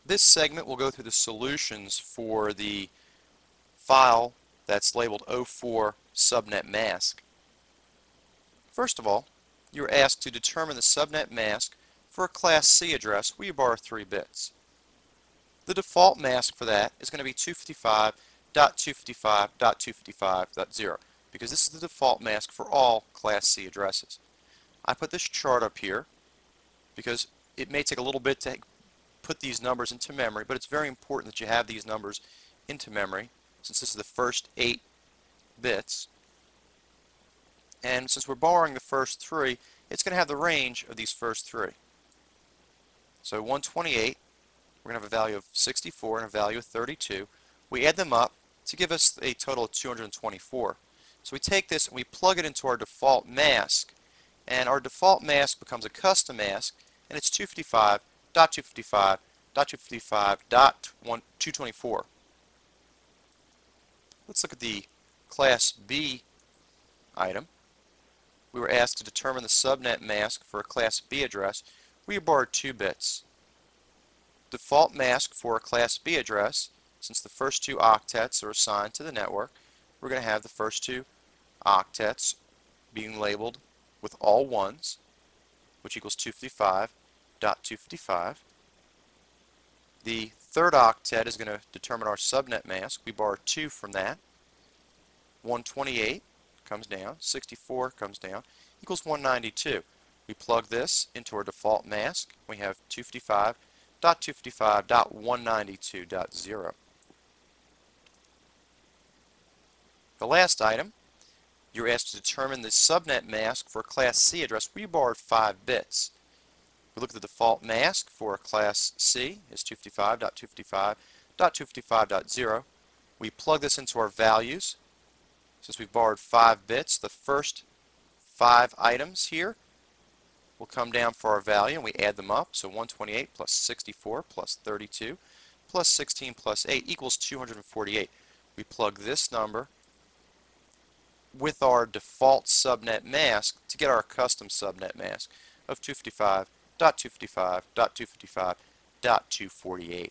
This segment will go through the solutions for the file that's labeled 04 subnet mask. First of all, you're asked to determine the subnet mask for a Class C address where you borrow 3 bits. The default mask for that is going to be 255.255.255.0 because this is the default mask for all Class C addresses. I put this chart up here because it may take a little bit to put these numbers into memory, but it's very important that you have these numbers into memory since this is the first 8 bits. And since we're borrowing the first 3, it's going to have the range of these first 3. So 128, we're going to have a value of 64 and a value of 32. We add them up to give us a total of 224. So we take this and we plug it into our default mask, and our default mask becomes a custom mask, and it's 255.255.255.224. Let's look at the Class B item. We were asked to determine the subnet mask for a Class B address. We borrowed 2 bits. Default mask for a Class B address, since the first 2 octets are assigned to the network, we're going to have the first 2 octets being labeled with all ones, which equals 255.255. The third octet is going to determine our subnet mask. We borrow 2 from that. 128 comes down, 64 comes down, equals 192. We plug this into our default mask. We have 255.255.192.0. The last item, you're asked to determine the subnet mask for a Class C address where you borrowed 5 bits. We look at the default mask for a Class C is 255.255.255.0. We plug this into our values. Since we've borrowed 5 bits, the first 5 items here will come down for our value, and we add them up. So 128 plus 64 plus 32 plus 16 plus 8 equals 248. We plug this number with our default subnet mask to get our custom subnet mask of 255.255.255.248.